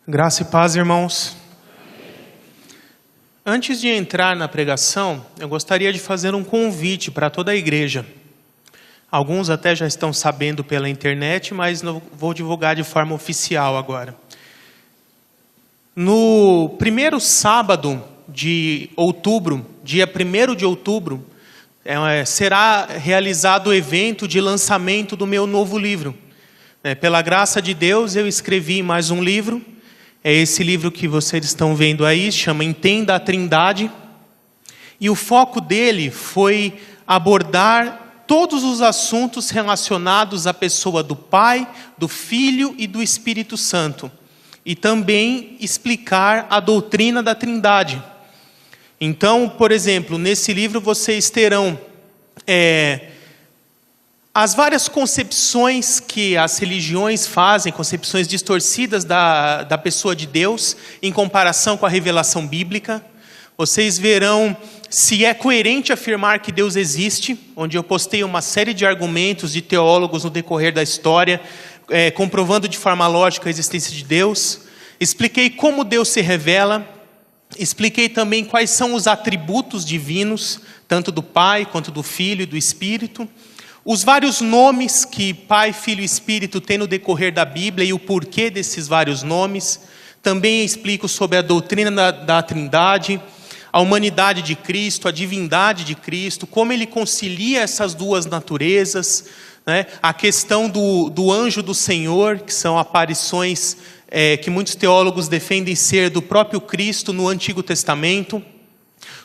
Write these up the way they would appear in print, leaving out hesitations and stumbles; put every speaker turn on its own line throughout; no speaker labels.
Graça e paz, irmãos. Antes de entrar na pregação, eu gostaria de fazer um convite para toda a igreja. Alguns até já estão sabendo pela internet, mas não vou divulgar de forma oficial agora. No primeiro sábado de outubro, dia 1º de outubro, será realizado o evento de lançamento do meu novo livro. Pela graça de Deus, eu escrevi mais um livro. É esse livro que vocês estão vendo aí, chama Entenda a Trindade. E o foco dele foi abordar todos os assuntos relacionados à pessoa do Pai, do Filho e do Espírito Santo. E também explicar a doutrina da Trindade. Então, por exemplo, nesse livro vocês terão as várias concepções que as religiões fazem, concepções distorcidas da pessoa de Deus, em comparação com a revelação bíblica. Vocês verão se é coerente afirmar que Deus existe, onde eu postei uma série de argumentos de teólogos no decorrer da história, comprovando de forma lógica a existência de Deus. Expliquei como Deus se revela. Expliquei também quais são os atributos divinos, tanto do Pai quanto do Filho e do Espírito. Os vários nomes que Pai, Filho e Espírito têm no decorrer da Bíblia e o porquê desses vários nomes. Também explico sobre a doutrina da Trindade, a humanidade de Cristo, a divindade de Cristo, como ele concilia essas duas naturezas, né? A questão do anjo do Senhor, que são aparições que muitos teólogos defendem ser do próprio Cristo no Antigo Testamento.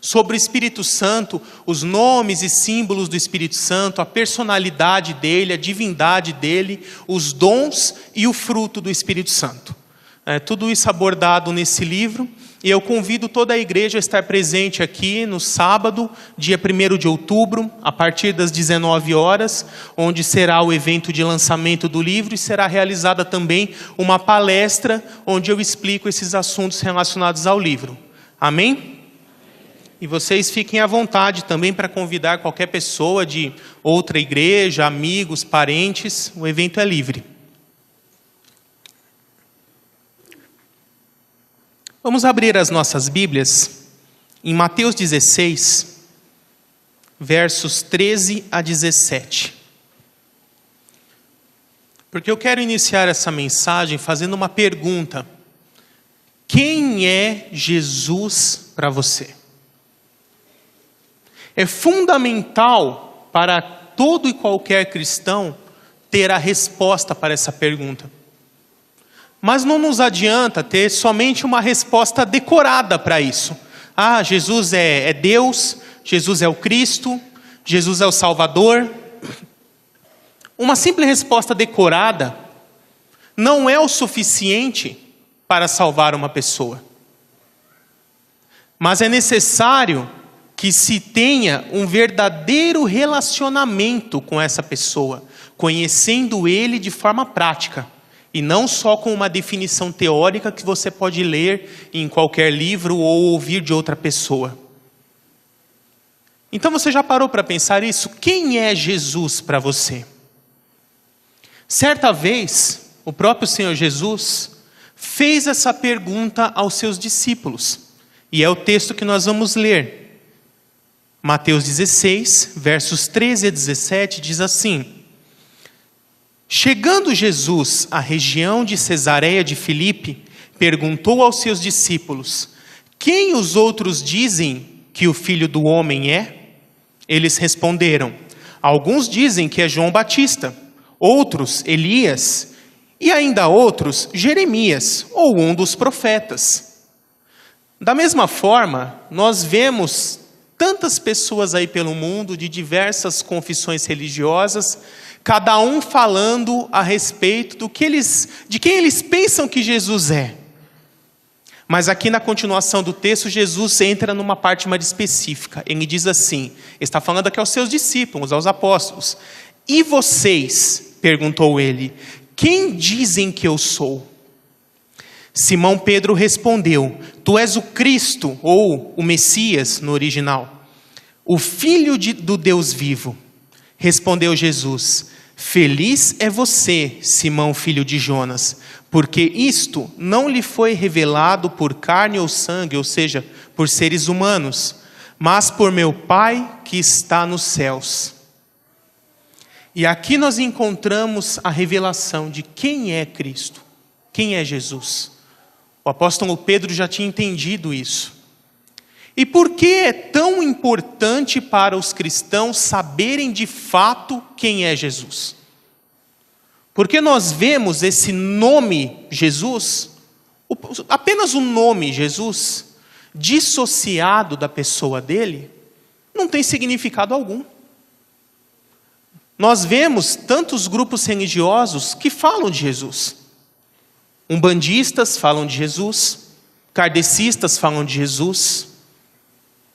Sobre o Espírito Santo, os nomes e símbolos do Espírito Santo, a personalidade dele, a divindade dele, os dons e o fruto do Espírito Santo. Tudo isso abordado nesse livro, e eu convido toda a igreja a estar presente aqui no sábado, dia 1º de outubro, a partir das 19 horas, onde será o evento de lançamento do livro, e será realizada também uma palestra, onde eu explico esses assuntos relacionados ao livro. Amém? E vocês fiquem à vontade também para convidar qualquer pessoa de outra igreja, amigos, parentes. O evento é livre. Vamos abrir as nossas Bíblias em Mateus 16, versos 13 a 17. Porque eu quero iniciar essa mensagem fazendo uma pergunta. Quem é Jesus para você? É fundamental para todo e qualquer cristão ter a resposta para essa pergunta. Mas não nos adianta ter somente uma resposta decorada para isso. Ah, Jesus é Deus, Jesus é o Cristo, Jesus é o Salvador. Uma simples resposta decorada não é o suficiente para salvar uma pessoa. Mas é necessário que se tenha um verdadeiro relacionamento com essa pessoa, conhecendo ele de forma prática, e não só com uma definição teórica que você pode ler em qualquer livro ou ouvir de outra pessoa. Então você já parou para pensar isso? Quem é Jesus para você? Certa vez, o próprio Senhor Jesus fez essa pergunta aos seus discípulos, e é o texto que nós vamos ler. Mateus 16, versos 13 a 17, diz assim: Chegando Jesus à região de Cesareia de Filipe, perguntou aos seus discípulos: Quem os outros dizem que o Filho do Homem é? Eles responderam: Alguns dizem que é João Batista, outros Elias, e ainda outros Jeremias, ou um dos profetas. Da mesma forma, nós vemos tantas pessoas aí pelo mundo, de diversas confissões religiosas, cada um falando a respeito de quem eles pensam que Jesus é. Mas aqui na continuação do texto, Jesus entra numa parte mais específica. Ele diz assim, está falando aqui aos seus discípulos, aos apóstolos. E vocês, perguntou ele, quem dizem que eu sou? Simão Pedro respondeu: Tu és o Cristo, ou o Messias no original, o Filho do Deus vivo. Respondeu Jesus: Feliz é você, Simão, filho de Jonas, porque isto não lhe foi revelado por carne ou sangue, ou seja, por seres humanos, mas por meu Pai que está nos céus. E aqui nós encontramos a revelação de quem é Cristo, quem é Jesus. O apóstolo Pedro já tinha entendido isso. E por que é tão importante para os cristãos saberem de fato quem é Jesus? Porque nós vemos esse nome Jesus, apenas o nome Jesus, dissociado da pessoa dele, não tem significado algum. Nós vemos tantos grupos religiosos que falam de Jesus. Umbandistas falam de Jesus, kardecistas falam de Jesus,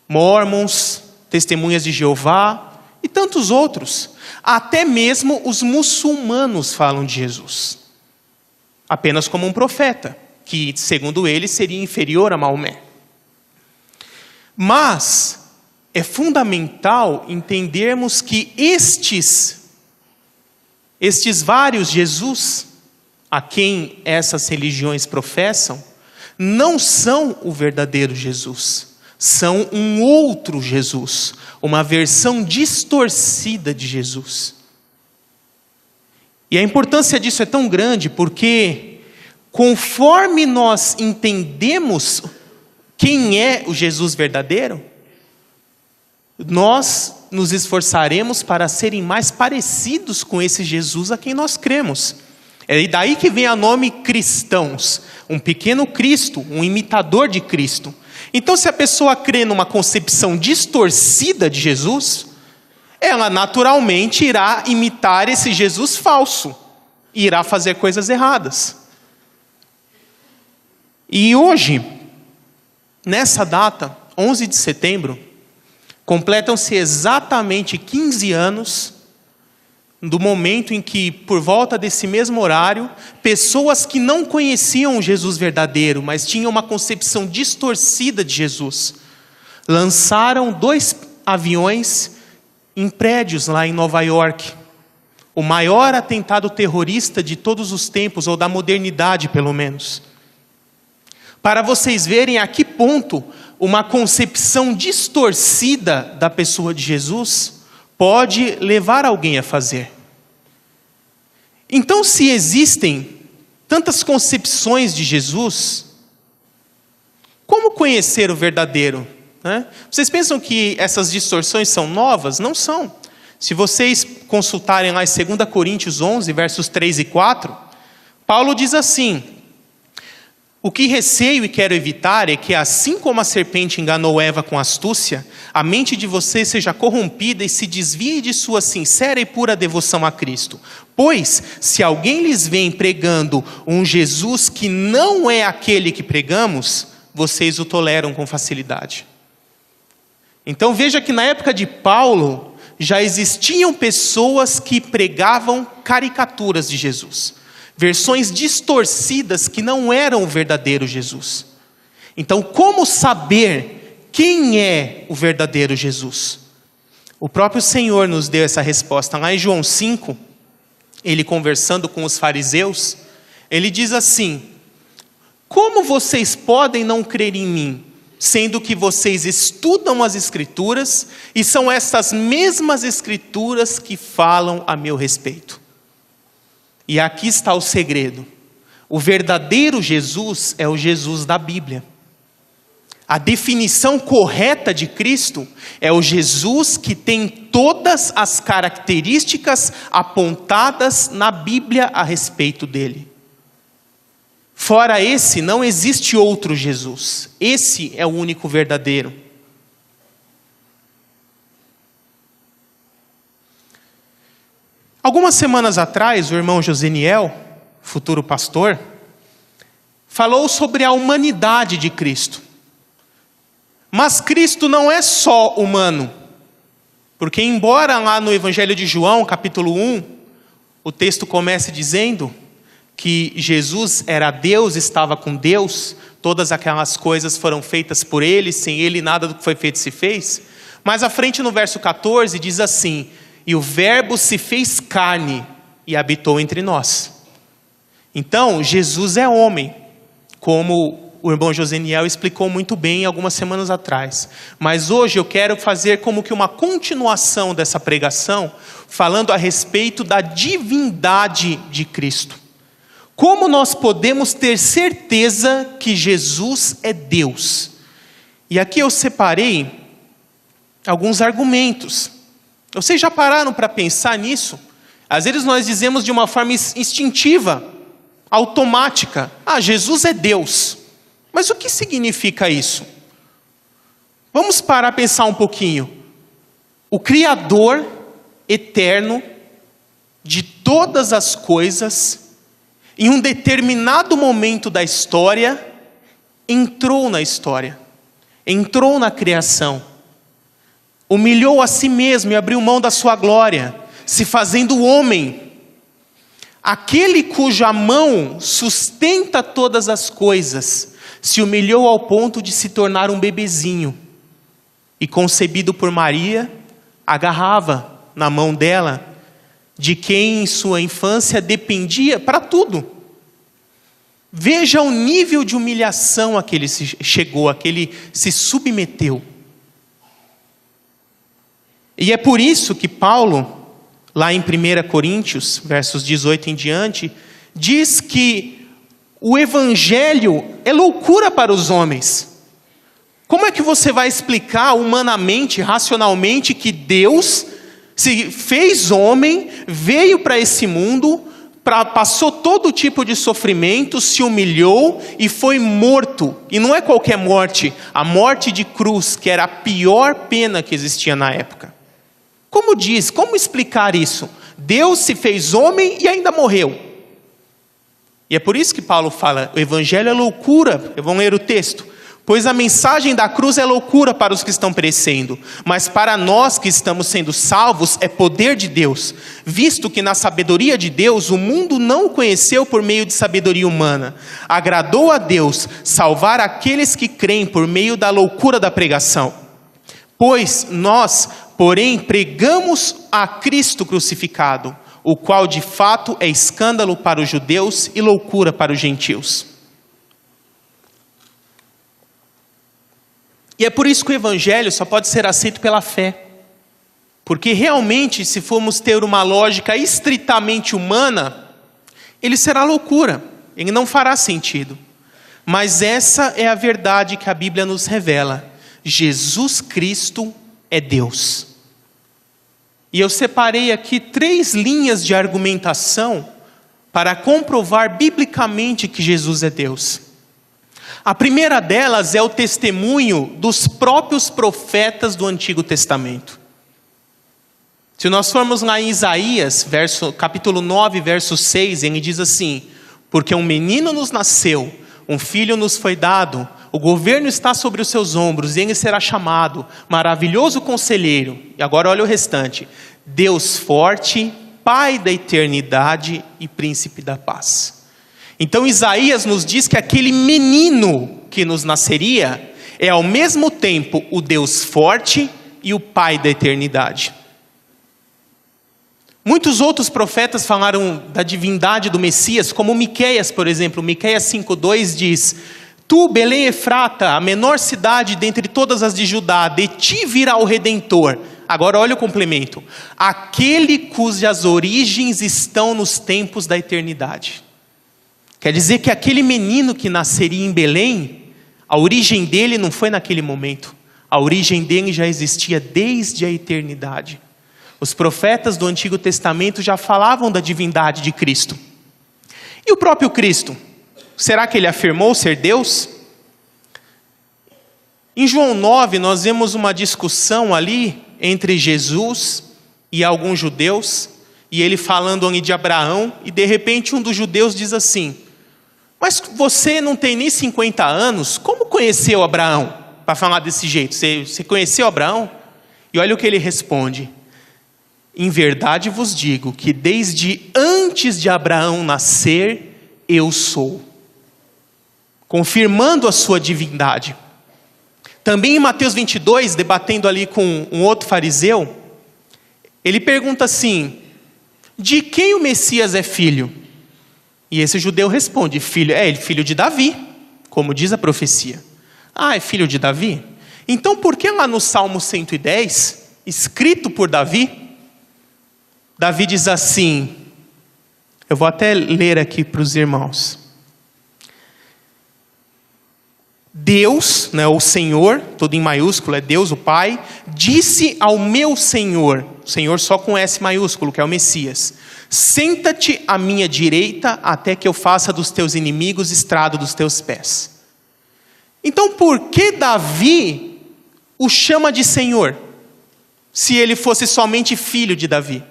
mórmons, testemunhas de Jeová e tantos outros. Até mesmo os muçulmanos falam de Jesus, apenas como um profeta, que segundo eles seria inferior a Maomé. Mas é fundamental entendermos que estes vários Jesus, a quem essas religiões professam, não são o verdadeiro Jesus. São um outro Jesus, uma versão distorcida de Jesus. E a importância disso é tão grande porque, conforme nós entendemos quem é o Jesus verdadeiro, nós nos esforçaremos para serem mais parecidos com esse Jesus a quem nós cremos. É daí que vem o nome cristãos, um pequeno Cristo, um imitador de Cristo. Então, se a pessoa crê numa concepção distorcida de Jesus, ela naturalmente irá imitar esse Jesus falso, e irá fazer coisas erradas. E hoje, nessa data, 11 de setembro, completam-se exatamente 15 anos do momento em que, por volta desse mesmo horário, pessoas que não conheciam o Jesus verdadeiro, mas tinham uma concepção distorcida de Jesus, lançaram 2 aviões em prédios lá em Nova York. O maior atentado terrorista de todos os tempos, ou da modernidade pelo menos. Para vocês verem a que ponto uma concepção distorcida da pessoa de Jesus pode levar alguém a fazer. Então, se existem tantas concepções de Jesus, como conhecer o verdadeiro? Vocês pensam que essas distorções são novas? Não são. Se vocês consultarem lá em 2 Coríntios 11, versos 3 e 4, Paulo diz assim: o que receio e quero evitar é que, assim como a serpente enganou Eva com astúcia, a mente de vocês seja corrompida e se desvie de sua sincera e pura devoção a Cristo. Pois, se alguém lhes vem pregando um Jesus que não é aquele que pregamos, vocês o toleram com facilidade. Então veja que na época de Paulo, já existiam pessoas que pregavam caricaturas de Jesus. Versões distorcidas que não eram o verdadeiro Jesus. Então, como saber quem é o verdadeiro Jesus? O próprio Senhor nos deu essa resposta. Lá em João 5, ele conversando com os fariseus, ele diz assim: como vocês podem não crer em mim, sendo que vocês estudam as Escrituras, e são essas mesmas Escrituras que falam a meu respeito? E aqui está o segredo. O verdadeiro Jesus é o Jesus da Bíblia. A definição correta de Cristo é o Jesus que tem todas as características apontadas na Bíblia a respeito dele. Fora esse, não existe outro Jesus. Esse é o único verdadeiro. Algumas semanas atrás, o irmão Joseniel, futuro pastor, falou sobre a humanidade de Cristo. Mas Cristo não é só humano, porque embora lá no Evangelho de João, capítulo 1, o texto comece dizendo que Jesus era Deus, estava com Deus, todas aquelas coisas foram feitas por ele, sem ele nada do que foi feito se fez. Mais à frente no verso 14 diz assim: e o verbo se fez carne e habitou entre nós. Então, Jesus é homem, como o irmão Joseniel explicou muito bem algumas semanas atrás. Mas hoje eu quero fazer como que uma continuação dessa pregação, falando a respeito da divindade de Cristo. Como nós podemos ter certeza que Jesus é Deus? E aqui eu separei alguns argumentos. Vocês já pararam para pensar nisso? Às vezes nós dizemos de uma forma instintiva, automática: Jesus é Deus. Mas o que significa isso? Vamos parar a pensar um pouquinho. O Criador eterno de todas as coisas, em um determinado momento da história, entrou na história, entrou na criação, humilhou a si mesmo e abriu mão da sua glória, se fazendo homem. Aquele cuja mão sustenta todas as coisas, se humilhou ao ponto de se tornar um bebezinho, e concebido por Maria, agarrava na mão dela, de quem em sua infância dependia para tudo. Veja o nível de humilhação a que ele chegou, a que ele se submeteu. E é por isso que Paulo, lá em 1 Coríntios, versos 18 em diante, diz que o Evangelho é loucura para os homens. Como é que você vai explicar humanamente, racionalmente, que Deus se fez homem, veio para esse mundo, passou todo tipo de sofrimento, se humilhou e foi morto? E não é qualquer morte, a morte de cruz, que era a pior pena que existia na época. Como explicar isso? Deus se fez homem e ainda morreu. E é por isso que Paulo fala, o Evangelho é loucura. Vamos ler o texto. Pois a mensagem da cruz é loucura para os que estão perecendo, mas para nós que estamos sendo salvos é poder de Deus, visto que na sabedoria de Deus o mundo não o conheceu por meio de sabedoria humana. Agradou a Deus salvar aqueles que creem por meio da loucura da pregação. Pois nós, porém, pregamos a Cristo crucificado, o qual de fato é escândalo para os judeus e loucura para os gentios. E é por isso que o Evangelho só pode ser aceito pela fé. Porque realmente, se formos ter uma lógica estritamente humana, ele será loucura, ele não fará sentido. Mas essa é a verdade que a Bíblia nos revela: Jesus Cristo é Deus. E eu separei aqui 3 linhas de argumentação para comprovar biblicamente que Jesus é Deus. A primeira delas é o testemunho dos próprios profetas do Antigo Testamento. Se nós formos lá em Isaías, capítulo 9, verso 6, ele diz assim: porque um menino nos nasceu, um filho nos foi dado, o governo está sobre os seus ombros, e ele será chamado Maravilhoso Conselheiro. E agora olha o restante: Deus forte, Pai da eternidade e Príncipe da paz. Então Isaías nos diz que aquele menino que nos nasceria é ao mesmo tempo o Deus forte e o Pai da eternidade. Muitos outros profetas falaram da divindade do Messias, como Miqueias, por exemplo. Miqueias 5:2 diz: Tu, Belém Efrata, a menor cidade dentre todas as de Judá, de ti virá o Redentor. Agora olha o complemento: aquele cujas origens estão nos tempos da eternidade. Quer dizer que aquele menino que nasceria em Belém, a origem dele não foi naquele momento. A origem dele já existia desde a eternidade. Os profetas do Antigo Testamento já falavam da divindade de Cristo. E o próprio Cristo? Será que ele afirmou ser Deus? Em João 9, nós vemos uma discussão ali entre Jesus e alguns judeus, e ele falando de Abraão, e de repente um dos judeus diz assim: mas você não tem nem 50 anos, como conheceu Abraão? Para falar desse jeito, você conheceu Abraão? E olha o que ele responde: em verdade vos digo que desde antes de Abraão nascer, eu sou. Confirmando a sua divindade. Também em Mateus 22, debatendo ali com um outro fariseu, ele pergunta assim: de quem o Messias é filho? E esse judeu responde, ele é filho de Davi, como diz a profecia. Ah, é filho de Davi? Então por que lá no Salmo 110, escrito por Davi, Davi diz assim, eu vou até ler aqui para os irmãos. Deus, né, o Senhor, tudo em maiúsculo, é Deus o Pai, disse ao meu Senhor, Senhor só com S maiúsculo, que é o Messias, senta-te à minha direita até que eu faça dos teus inimigos estrado dos teus pés. Então por que Davi o chama de Senhor, se ele fosse somente filho de Davi?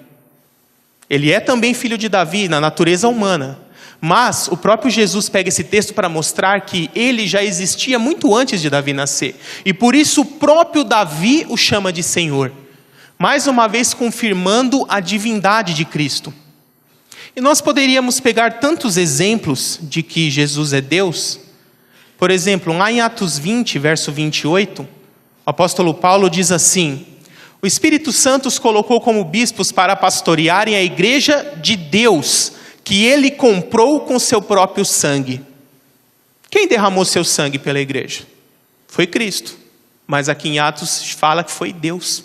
Ele é também filho de Davi na natureza humana, mas o próprio Jesus pega esse texto para mostrar que ele já existia muito antes de Davi nascer, e por isso o próprio Davi o chama de Senhor, mais uma vez confirmando a divindade de Cristo. E nós poderíamos pegar tantos exemplos de que Jesus é Deus. Por exemplo, lá em Atos 20, verso 28, o apóstolo Paulo diz assim, o Espírito Santo os colocou como bispos para pastorearem a igreja de Deus, que ele comprou com seu próprio sangue. Quem derramou seu sangue pela igreja? Foi Cristo. Mas aqui em Atos fala que foi Deus,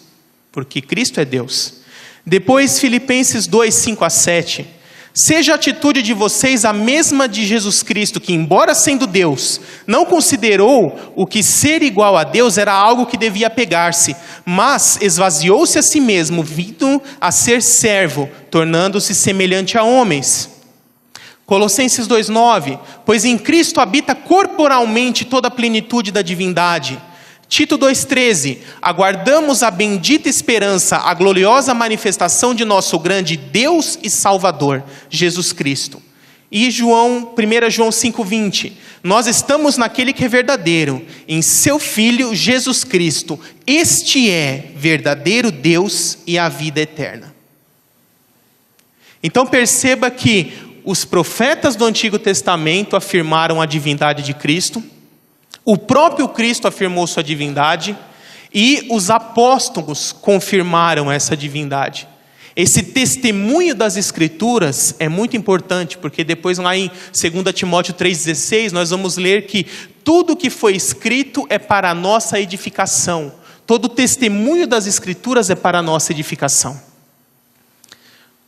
porque Cristo é Deus. Depois, Filipenses 2, 5-7. Seja a atitude de vocês a mesma de Jesus Cristo, que embora sendo Deus, não considerou o que ser igual a Deus era algo que devia pegar-se, mas esvaziou-se a si mesmo, vindo a ser servo, tornando-se semelhante a homens. Colossenses 2,9, pois em Cristo habita corporalmente toda a plenitude da divindade. Tito 2,13, aguardamos a bendita esperança, a gloriosa manifestação de nosso grande Deus e Salvador, Jesus Cristo. E 1 João 5,20, nós estamos naquele que é verdadeiro, em seu Filho Jesus Cristo. Este é verdadeiro Deus e a vida eterna. Então perceba que os profetas do Antigo Testamento afirmaram a divindade de Cristo, o próprio Cristo afirmou sua divindade, e os apóstolos confirmaram essa divindade. Esse testemunho das Escrituras é muito importante, porque depois lá em 2 Timóteo 3,16, nós vamos ler que tudo que foi escrito é para a nossa edificação. Todo testemunho das Escrituras é para a nossa edificação.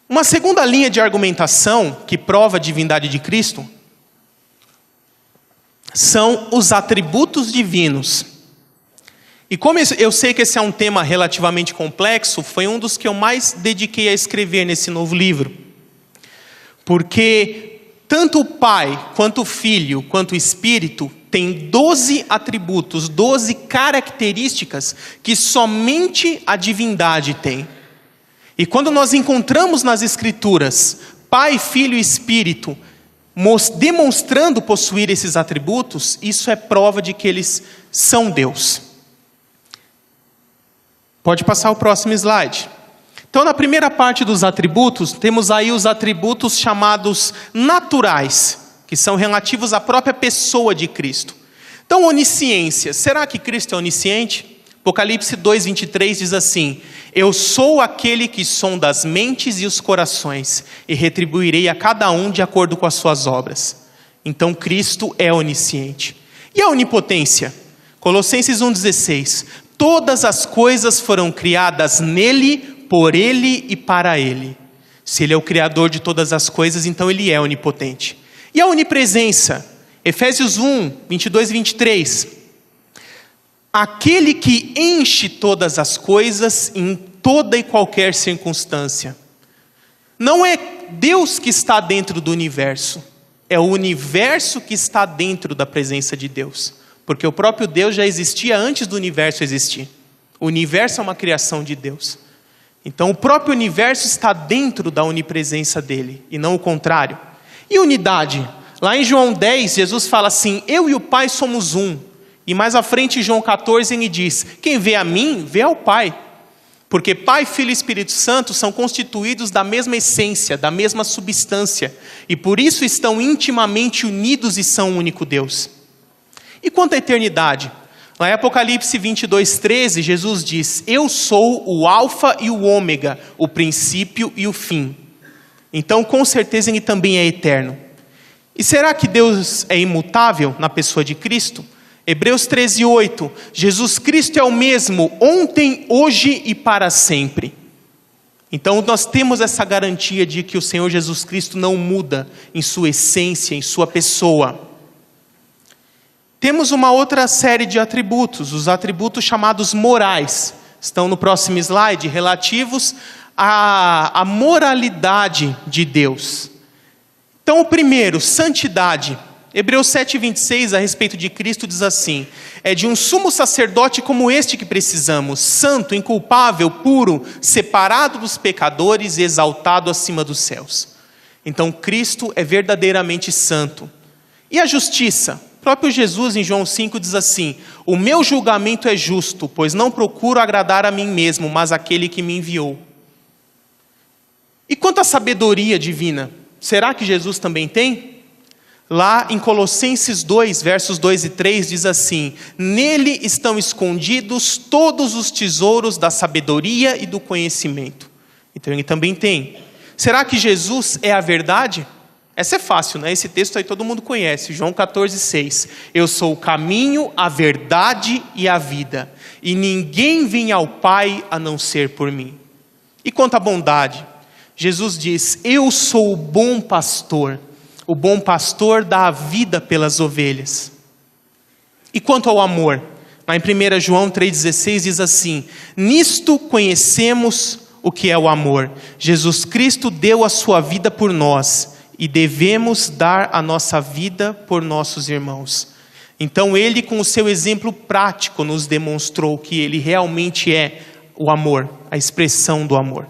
Uma segunda linha de argumentação que prova a divindade de Cristo são os atributos divinos. E como eu sei que esse é um tema relativamente complexo, foi um dos que eu mais dediquei a escrever nesse novo livro. Porque tanto o Pai, quanto o Filho, quanto o Espírito têm 12 atributos, 12 características que somente a divindade tem. E quando nós encontramos nas Escrituras Pai, Filho e Espírito demonstrando possuir esses atributos, isso é prova de que eles são Deus. Pode passar o próximo slide. Então, na primeira parte dos atributos, temos aí os atributos chamados naturais, que são relativos à própria pessoa de Cristo. Então, onisciência. Será que Cristo é onisciente? Apocalipse 2:23 diz assim, eu sou aquele que sonda as mentes e os corações, e retribuirei a cada um de acordo com as suas obras. Então Cristo é onisciente. E a onipotência? Colossenses 1:16, todas as coisas foram criadas nele, por ele e para ele. Se ele é o criador de todas as coisas, então ele é onipotente. E a onipresença? Efésios 1:22-23, aquele que enche todas as coisas em toda e qualquer circunstância. Não é Deus que está dentro do universo, é o universo que está dentro da presença de Deus. Porque o próprio Deus já existia antes do universo existir. O universo é uma criação de Deus. Então o próprio universo está dentro da onipresença dele, e não o contrário. E unidade? Lá em João 10, Jesus fala assim, eu e o Pai somos um. E mais à frente, em João 14, ele diz, quem vê a mim, vê ao Pai. Porque Pai, Filho e Espírito Santo são constituídos da mesma essência, da mesma substância. E por isso estão intimamente unidos e são um único Deus. E quanto à eternidade? Lá em Apocalipse 22:13, Jesus diz, eu sou o alfa e o ômega, o princípio e o fim. Então, com certeza, ele também é eterno. E será que Deus é imutável na pessoa de Cristo? Hebreus 13:8, Jesus Cristo é o mesmo ontem, hoje e para sempre. Então nós temos essa garantia de que o Senhor Jesus Cristo não muda em sua essência, em sua pessoa. Temos uma outra série de atributos, os atributos chamados morais. Estão no próximo slide, relativos à moralidade de Deus. Então o primeiro, santidade. Hebreus 7:26, a respeito de Cristo, diz assim: é de um sumo sacerdote como este que precisamos, santo, inculpável, puro, separado dos pecadores e exaltado acima dos céus. Então Cristo é verdadeiramente santo. E a justiça? O próprio Jesus em João 5 diz assim: o meu julgamento é justo, pois não procuro agradar a mim mesmo, mas aquele que me enviou. E quanto à sabedoria divina, será que Jesus também tem? Lá em Colossenses 2, versos 2 e 3, diz assim: nele estão escondidos todos os tesouros da sabedoria e do conhecimento. Então ele também tem. Será que Jesus é a verdade? Essa é fácil, né? Esse texto aí todo mundo conhece, João 14:6. Eu sou o caminho, a verdade e a vida, e ninguém vem ao Pai a não ser por mim. E quanto à bondade? Jesus diz: eu sou o bom pastor. O bom pastor dá a vida pelas ovelhas. E quanto ao amor? Lá em 1 João 3,16 diz assim: nisto conhecemos o que é o amor. Jesus Cristo deu a sua vida por nós, e devemos dar a nossa vida por nossos irmãos. Então ele, com o seu exemplo prático, nos demonstrou que ele realmente é o amor, a expressão do amor.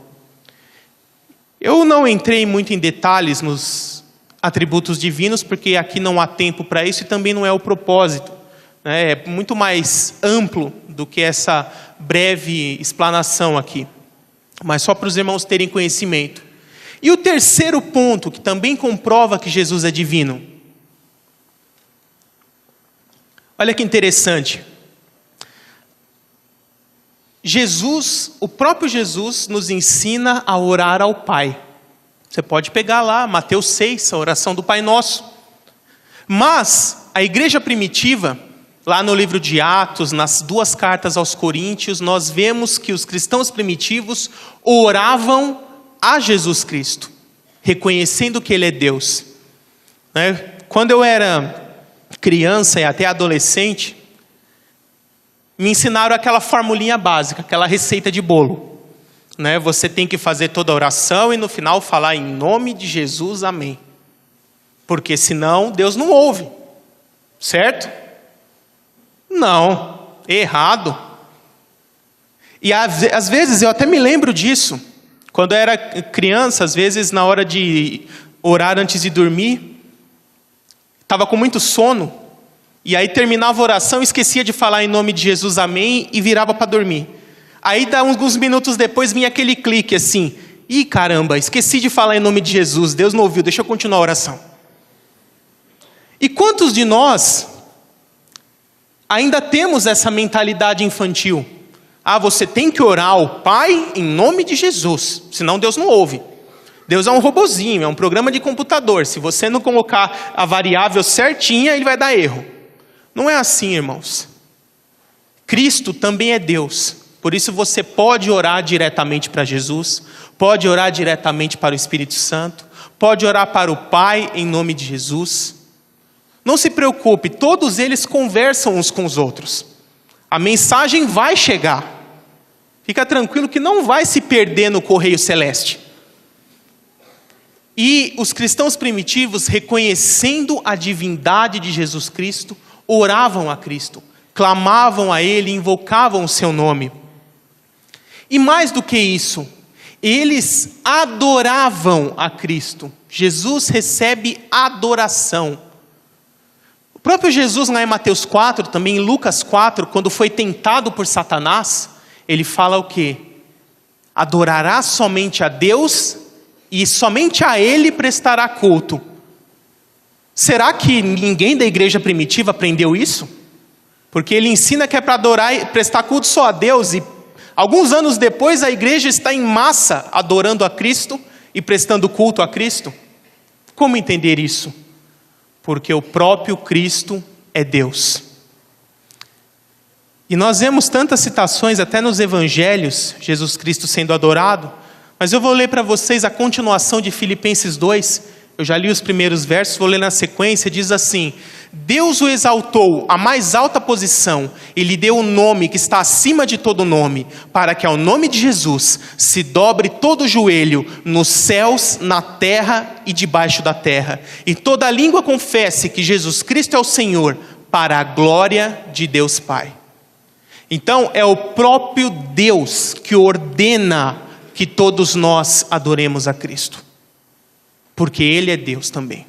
Eu não entrei muito em detalhes nos atributos divinos, porque aqui não há tempo para isso e também não é o propósito. É muito mais amplo do que essa breve explanação aqui. Mas só para os irmãos terem conhecimento. E o terceiro ponto, que também comprova que Jesus é divino. Olha que interessante. Jesus, o próprio Jesus, nos ensina a orar ao Pai. Você pode pegar lá, Mateus 6, a oração do Pai Nosso. Mas a igreja primitiva, lá no livro de Atos, nas 2 cartas aos Coríntios, nós vemos que os cristãos primitivos oravam a Jesus Cristo, reconhecendo que Ele é Deus. Quando eu era criança e até adolescente, me ensinaram aquela formulinha básica, aquela receita de bolo. Você tem que fazer toda a oração e no final falar em nome de Jesus, amém. Porque senão Deus não ouve. Certo? Não. Errado. E às vezes eu até me lembro disso. Quando eu era criança, às vezes na hora de orar antes de dormir, estava com muito sono. E aí terminava a oração, esquecia de falar em nome de Jesus, amém, e virava para dormir. Aí, alguns minutos depois, vinha aquele clique assim: ih, caramba, esqueci de falar em nome de Jesus, Deus não ouviu, deixa eu continuar a oração. E quantos de nós ainda temos essa mentalidade infantil? Ah, você tem que orar ao Pai em nome de Jesus, senão Deus não ouve. Deus é um robozinho, é um programa de computador. Se você não colocar a variável certinha, ele vai dar erro. Não é assim, irmãos. Cristo também é Deus. Por isso você pode orar diretamente para Jesus, pode orar diretamente para o Espírito Santo, pode orar para o Pai em nome de Jesus. Não se preocupe, todos eles conversam uns com os outros. A mensagem vai chegar. Fica tranquilo que não vai se perder no correio celeste. E os cristãos primitivos, reconhecendo a divindade de Jesus Cristo, oravam a Cristo, clamavam a Ele, invocavam o seu nome. E mais do que isso, eles adoravam a Cristo. Jesus recebe adoração. O próprio Jesus, lá em Mateus 4, também em Lucas 4, quando foi tentado por Satanás, ele fala o quê? Adorará somente a Deus e somente a Ele prestará culto. Será que ninguém da igreja primitiva aprendeu isso? Porque ele ensina que é para adorar e prestar culto só a Deus, e alguns anos depois a igreja está em massa adorando a Cristo e prestando culto a Cristo. Como entender isso? porque o próprio Cristo é Deus. E nós vemos tantas citações, até nos evangelhos, Jesus Cristo sendo adorado, mas eu vou ler para vocês a continuação de Filipenses 2, eu já li os primeiros versos, vou ler na sequência, diz assim: Deus o exaltou à mais alta posição e lhe deu um nome que está acima de todo nome, para que ao nome de Jesus se dobre todo o joelho nos céus, na terra e debaixo da terra, e toda língua confesse que Jesus Cristo é o Senhor, para a glória de Deus Pai. Então é o próprio Deus que ordena que todos nós adoremos a Cristo, porque Ele é Deus também.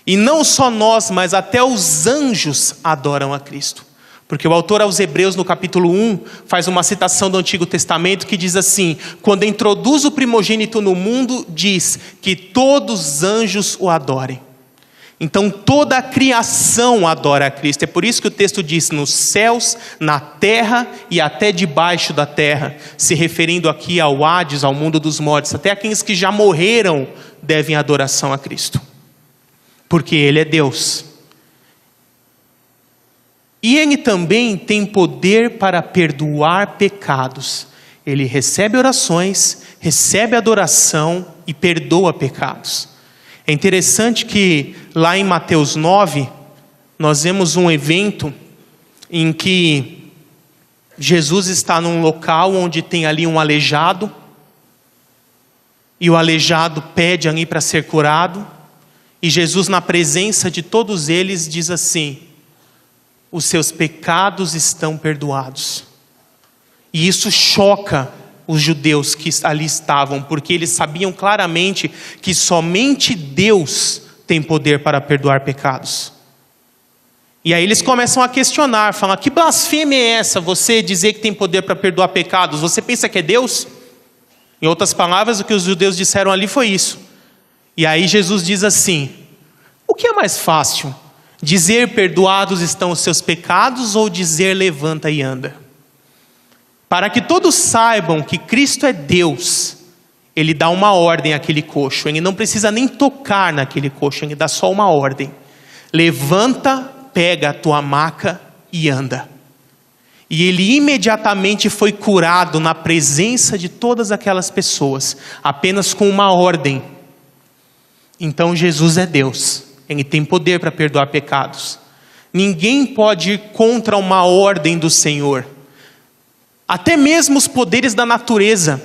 E não só nós, mas até os anjos adoram a Cristo. Porque o autor aos Hebreus, no capítulo 1, faz uma citação do Antigo Testamento que diz assim: quando introduz o primogênito no mundo, diz que todos os anjos o adorem. Então toda a criação adora a Cristo. É por isso que o texto diz: nos céus, na terra e até debaixo da terra, se referindo aqui ao Hades, ao mundo dos mortos. Até aqueles que já morreram devem adoração a Cristo, porque Ele é Deus. E Ele também tem poder para perdoar pecados. Ele recebe orações, recebe adoração e perdoa pecados. É interessante que lá em Mateus 9, nós vemos um evento em que Jesus está num local onde tem ali um aleijado, e o aleijado pede ali para ser curado, e Jesus, na presença de todos eles, diz assim: os seus pecados estão perdoados. E isso choca os judeus que ali estavam, porque eles sabiam claramente que somente Deus tem poder para perdoar pecados. E aí eles começam a questionar, falam: que blasfêmia é essa, você dizer que tem poder para perdoar pecados? Você pensa que é Deus? Em outras palavras, o que os judeus disseram ali foi isso. E aí Jesus diz assim: o que é mais fácil? Dizer perdoados estão os seus pecados, ou dizer levanta e anda? Para que todos saibam que Cristo é Deus, Ele dá uma ordem àquele coxo. Ele não precisa nem tocar naquele coxo, Ele dá só uma ordem: levanta, pega a tua maca e anda. E ele imediatamente foi curado na presença de todas aquelas pessoas, apenas com uma ordem. Então Jesus é Deus, Ele tem poder para perdoar pecados. Ninguém pode ir contra uma ordem do Senhor. Até mesmo os poderes da natureza.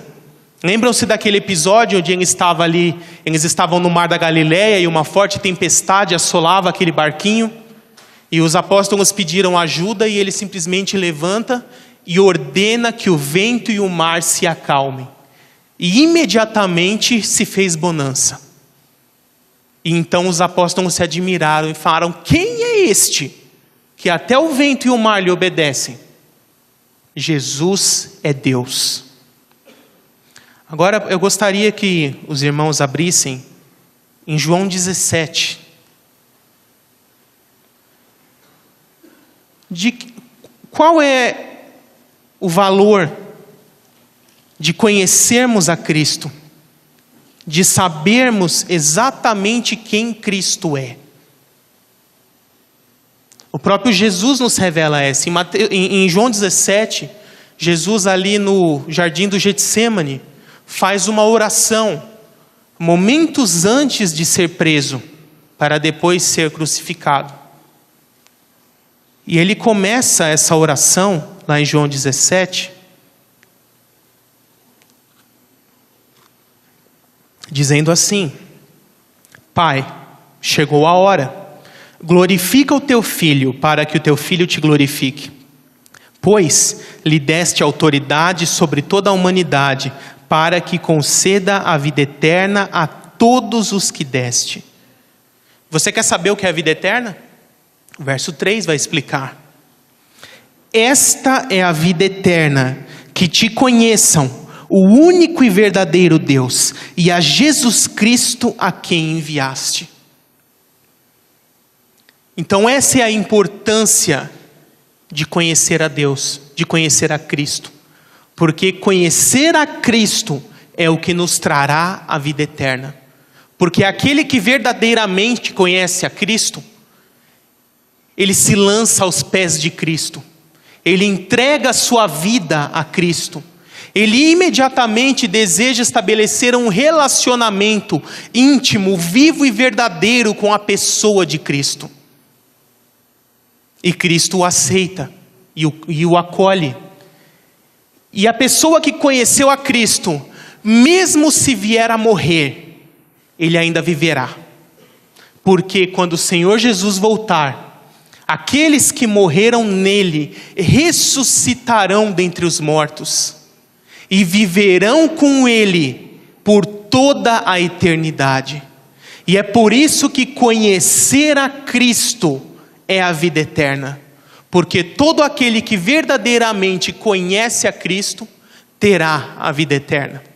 Lembram-se daquele episódio onde eles estavam no mar da Galileia e uma forte tempestade assolava aquele barquinho? E os apóstolos pediram ajuda e ele simplesmente levanta e ordena que o vento e o mar se acalmem. E imediatamente se fez bonança. E então os apóstolos se admiraram e falaram: quem é este que até o vento e o mar lhe obedecem? Jesus é Deus. Agora eu gostaria que os irmãos abrissem em João 17. Qual é o valor de conhecermos a Cristo, de sabermos exatamente quem Cristo é? O próprio Jesus nos revela essa. Em João 17, Jesus ali no jardim do Getsêmani faz uma oração, momentos antes de ser preso, para depois ser crucificado. E ele começa essa oração, lá em João 17, dizendo assim: Pai, chegou a hora, glorifica o teu filho, para que o teu filho te glorifique. Pois lhe deste autoridade sobre toda a humanidade, para que conceda a vida eterna a todos os que deste. Você quer saber o que é a vida eterna? O verso 3 vai explicar. Esta é a vida eterna, que te conheçam, o único e verdadeiro Deus, e a Jesus Cristo a quem enviaste. Então essa é a importância de conhecer a Deus, de conhecer a Cristo. Porque conhecer a Cristo é o que nos trará a vida eterna. Porque aquele que verdadeiramente conhece a Cristo, ele se lança aos pés de Cristo. Ele entrega a sua vida a Cristo. Ele imediatamente deseja estabelecer um relacionamento íntimo, vivo e verdadeiro com a pessoa de Cristo. E Cristo o aceita e o acolhe. E a pessoa que conheceu a Cristo, mesmo se vier a morrer, ele ainda viverá. Porque quando o Senhor Jesus voltar, aqueles que morreram nele ressuscitarão dentre os mortos e viverão com ele por toda a eternidade. E é por isso que conhecer a Cristo é a vida eterna. Porque todo aquele que verdadeiramente conhece a Cristo terá a vida eterna.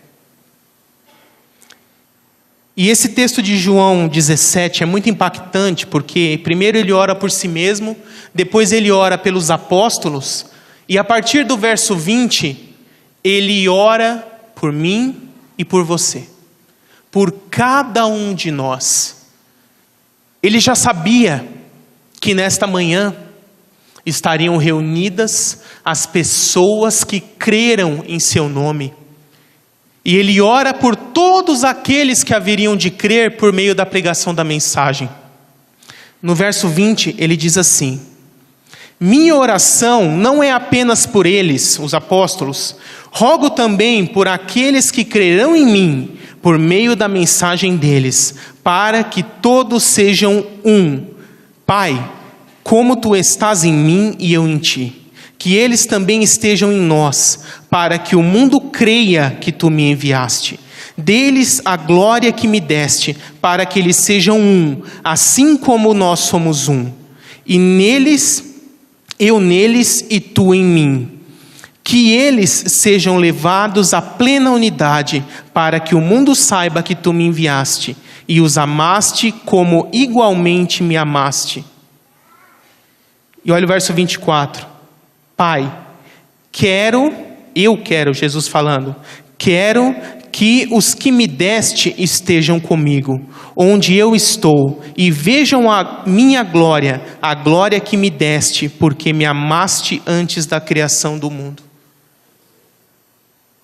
E esse texto de João 17 é muito impactante, porque primeiro ele ora por si mesmo, depois ele ora pelos apóstolos, e a partir do verso 20, ele ora por mim e por você, por cada um de nós. Ele já sabia que nesta manhã estariam reunidas as pessoas que creram em seu nome. E ele ora por todos aqueles que haveriam de crer por meio da pregação da mensagem. No verso 20, ele diz assim: minha oração não é apenas por eles, os apóstolos, rogo também por aqueles que crerão em mim, por meio da mensagem deles, para que todos sejam um. Pai, como tu estás em mim e eu em ti, que eles também estejam em nós, para que o mundo creia que tu me enviaste. Deles a glória que me deste, para que eles sejam um, assim como nós somos um. E neles, eu neles e tu em mim. Que eles sejam levados à plena unidade, para que o mundo saiba que tu me enviaste, e os amaste como igualmente me amaste. E olha o verso 24. Pai, eu quero, Jesus falando, quero que os que me deste estejam comigo, onde eu estou, e vejam a minha glória, a glória que me deste, porque me amaste antes da criação do mundo.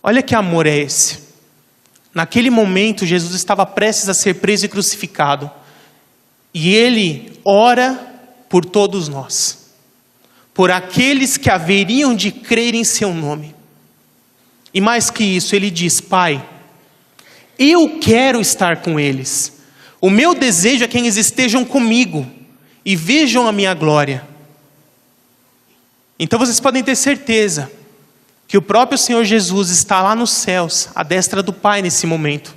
Olha que amor é esse. Naquele momento, Jesus estava prestes a ser preso e crucificado, e ele ora por todos nós, por aqueles que haveriam de crer em seu nome. E mais que isso, ele diz: Pai, eu quero estar com eles. O meu desejo é que eles estejam comigo e vejam a minha glória. Então vocês podem ter certeza que o próprio Senhor Jesus está lá nos céus, à destra do Pai nesse momento,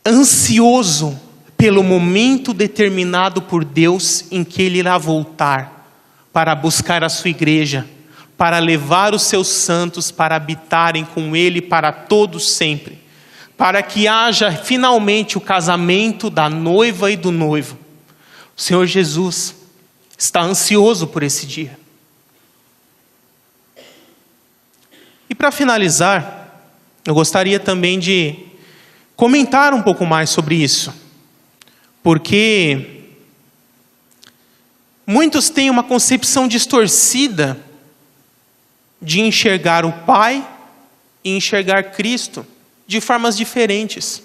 ansioso pelo momento determinado por Deus em que Ele irá voltar para buscar a sua igreja, para levar os seus santos para habitarem com Ele para todos sempre, para que haja finalmente o casamento da noiva e do noivo. O Senhor Jesus está ansioso por esse dia. E para finalizar, eu gostaria também de comentar um pouco mais sobre isso, porque muitos têm uma concepção distorcida de enxergar o Pai e enxergar Cristo de formas diferentes.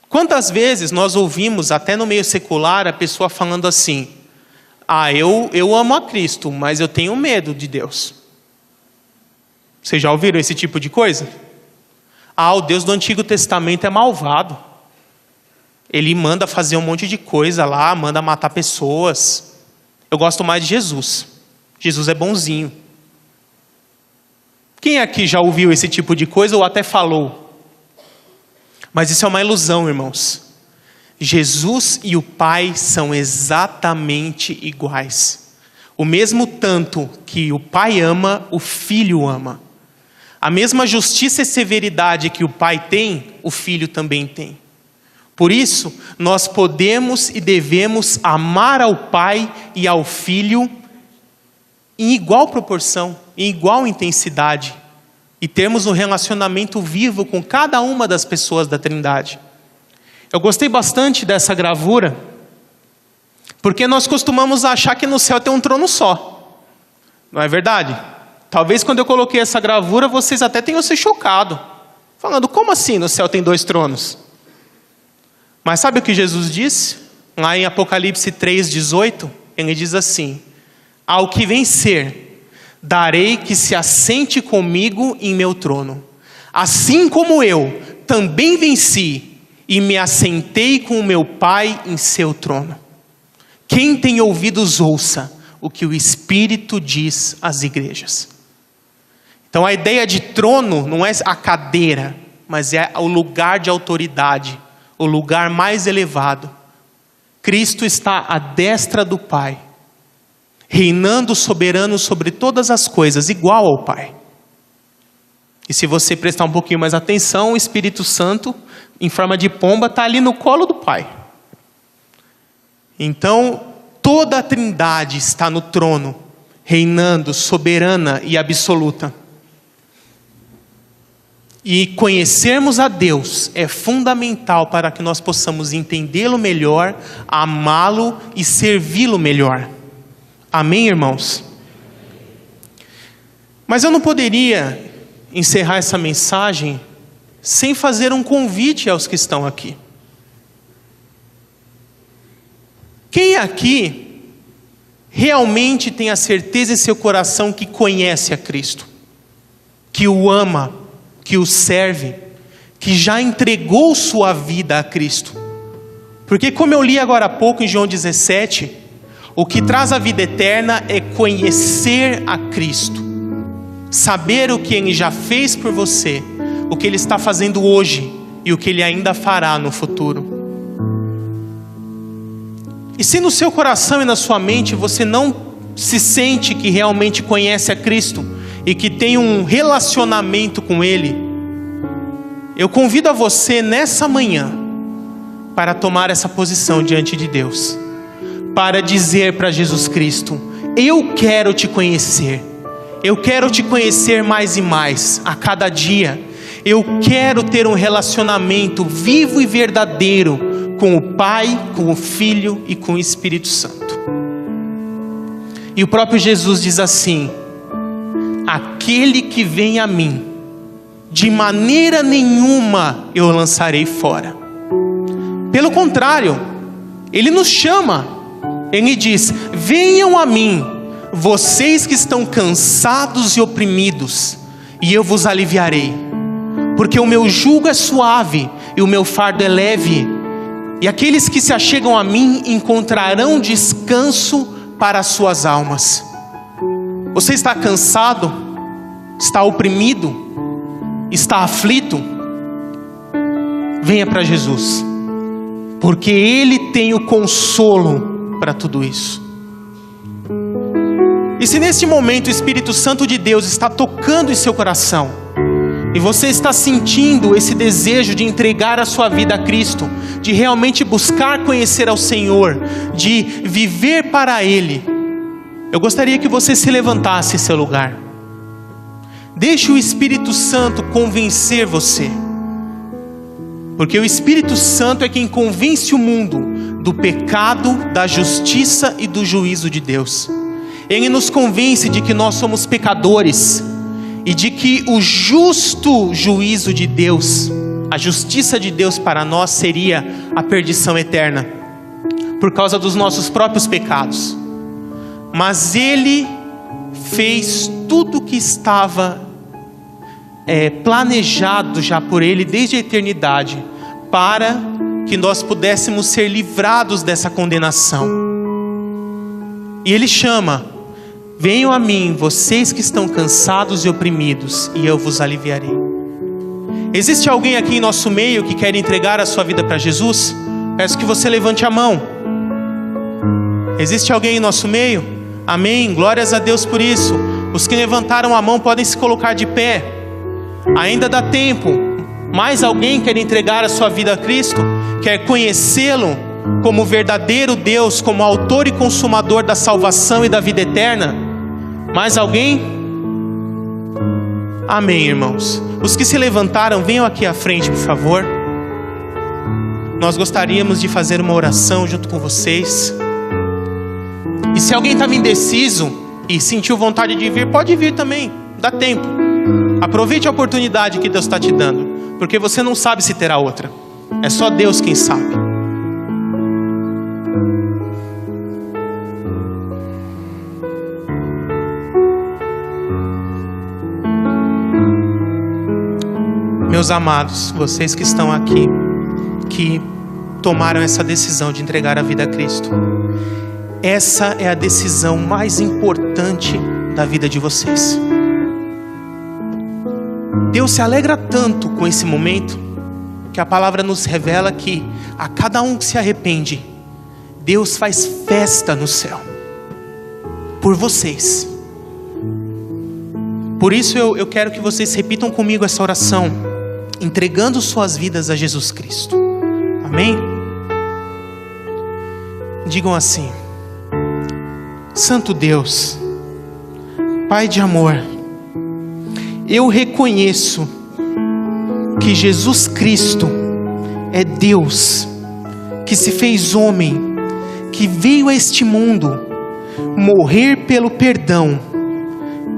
Quantas vezes nós ouvimos, até no meio secular, a pessoa falando assim: eu amo a Cristo, mas eu tenho medo de Deus. Vocês já ouviram esse tipo de coisa? O Deus do Antigo Testamento é malvado. Ele manda fazer um monte de coisa lá, manda matar pessoas. Eu gosto mais de Jesus. Jesus é bonzinho. Quem aqui já ouviu esse tipo de coisa ou até falou? Mas isso é uma ilusão, irmãos. Jesus e o Pai são exatamente iguais. O mesmo tanto que o Pai ama, o Filho ama. A mesma justiça e severidade que o Pai tem, o Filho também tem. Por isso, nós podemos e devemos amar ao Pai e ao Filho em igual proporção, em igual intensidade, e termos um relacionamento vivo com cada uma das pessoas da Trindade. Eu gostei bastante dessa gravura, porque nós costumamos achar que no céu tem um trono só. Não é verdade? Talvez quando eu coloquei essa gravura, vocês até tenham se chocado. Falando, como assim no céu tem 2 tronos? Mas sabe o que Jesus disse? Lá em Apocalipse 3:18, ele diz assim: ao que vencer, darei que se assente comigo em meu trono. Assim como eu também venci e me assentei com o meu Pai em seu trono. Quem tem ouvidos, ouça o que o Espírito diz às igrejas. Então a ideia de trono não é a cadeira, mas é o lugar de autoridade, o lugar mais elevado. Cristo está à destra do Pai, reinando soberano sobre todas as coisas, igual ao Pai. E se você prestar um pouquinho mais atenção, o Espírito Santo, em forma de pomba, está ali no colo do Pai. Então, toda a Trindade está no trono, reinando soberana e absoluta. E conhecermos a Deus é fundamental para que nós possamos entendê-lo melhor, amá-lo e servi-lo melhor. Amém, irmãos? Mas eu não poderia encerrar essa mensagem sem fazer um convite aos que estão aqui. Quem aqui realmente tem a certeza em seu coração que conhece a Cristo, que o ama, que o serve, que já entregou sua vida a Cristo? Porque como eu li agora há pouco em João 17, o que traz a vida eterna é conhecer a Cristo, saber o que Ele já fez por você, o que Ele está fazendo hoje e o que Ele ainda fará no futuro. E se no seu coração e na sua mente você não se sente que realmente conhece a Cristo e que tem um relacionamento com Ele, eu convido a você nessa manhã para tomar essa posição diante de Deus, para dizer para Jesus Cristo: eu quero te conhecer, eu quero te conhecer mais e mais, a cada dia. Eu quero ter um relacionamento vivo e verdadeiro com o Pai, com o Filho e com o Espírito Santo. E o próprio Jesus diz assim: aquele que vem a mim, de maneira nenhuma eu lançarei fora. Pelo contrário, Ele nos chama, Ele diz: venham a mim, vocês que estão cansados e oprimidos, e eu vos aliviarei. Porque o meu jugo é suave e o meu fardo é leve, e aqueles que se achegam a mim encontrarão descanso para as suas almas. Você está cansado? Está oprimido? Está aflito? Venha para Jesus, porque Ele tem o consolo para tudo isso. E se neste momento o Espírito Santo de Deus está tocando em seu coração, e você está sentindo esse desejo de entregar a sua vida a Cristo, de realmente buscar conhecer ao Senhor, de viver para Ele, eu gostaria que você se levantasse em seu lugar. Deixe o Espírito Santo convencer você, porque o Espírito Santo é quem convence o mundo do pecado, da justiça e do juízo de Deus. Ele nos convence de que nós somos pecadores, e de que o justo juízo de Deus, a justiça de Deus para nós seria a perdição eterna, por causa dos nossos próprios pecados. Mas Ele fez tudo o que estava planejado já por Ele desde a eternidade, para que nós pudéssemos ser livrados dessa condenação. E Ele chama: venham a mim, vocês que estão cansados e oprimidos, e eu vos aliviarei. Existe alguém aqui em nosso meio que quer entregar a sua vida para Jesus? Peço que você levante a mão. Existe alguém em nosso meio? Amém, glórias a Deus por isso. Os que levantaram a mão podem se colocar de pé. Ainda dá tempo. Mais alguém quer entregar a sua vida a Cristo? Quer conhecê-lo como verdadeiro Deus, como autor e consumador da salvação e da vida eterna? Mais alguém? Amém, irmãos. Os que se levantaram, venham aqui à frente, por favor. nós gostaríamos de fazer uma oração junto com vocês. E se alguém estava indeciso e sentiu vontade de vir, pode vir também, dá tempo. Aproveite a oportunidade que Deus está te dando, porque você não sabe se terá outra. É só Deus quem sabe. Meus amados, vocês que estão aqui, que tomaram essa decisão de entregar a vida a Cristo, essa é a decisão mais importante da vida de vocês. Deus se alegra tanto com esse momento, que a palavra nos revela que a cada um que se arrepende, Deus faz festa no céu, por vocês. Por isso eu quero que vocês repitam comigo essa oração, entregando suas vidas a Jesus Cristo. Amém? Digam assim: Santo Deus, Pai de amor, eu reconheço que Jesus Cristo é Deus, que se fez homem, que veio a este mundo morrer pelo perdão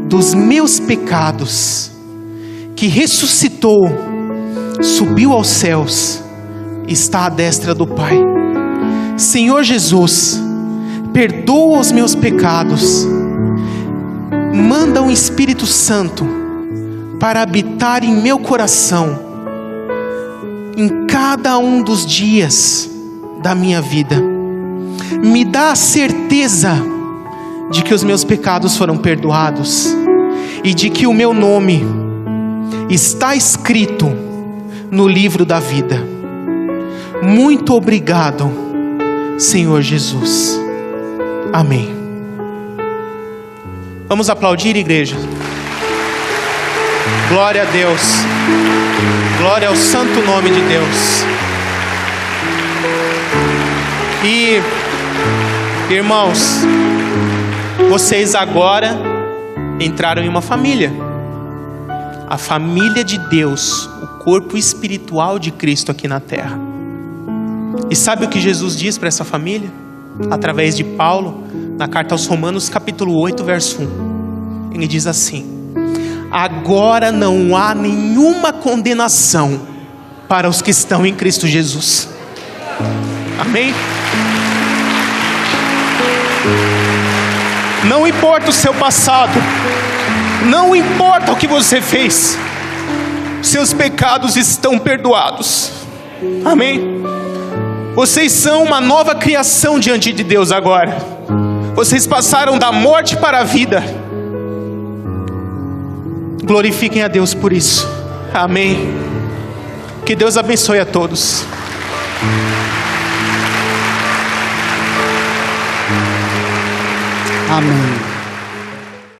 dos meus pecados, que ressuscitou, subiu aos céus, está à destra do Pai. Senhor Jesus, perdoa os meus pecados, manda um Espírito Santo para habitar em meu coração, em cada um dos dias da minha vida. Me dá a certeza de que os meus pecados foram perdoados e de que o meu nome está escrito no livro da vida. Muito obrigado, Senhor Jesus. Amém. Vamos aplaudir, igreja. Glória a Deus. Glória ao santo nome de Deus. E, irmãos, vocês agora entraram em uma família. A família de Deus, o corpo espiritual de Cristo aqui na terra. E sabe o que Jesus diz para essa família? Através de Paulo, na carta aos Romanos, capítulo 8, verso 1. Ele diz assim: agora não há nenhuma condenação para os que estão em Cristo Jesus. Amém? Não importa o seu passado, não importa o que você fez, seus pecados estão perdoados. Amém? Vocês são uma nova criação diante de Deus agora. Vocês passaram da morte para a vida. Glorifiquem a Deus por isso. Amém. Que Deus abençoe a todos.
Amém.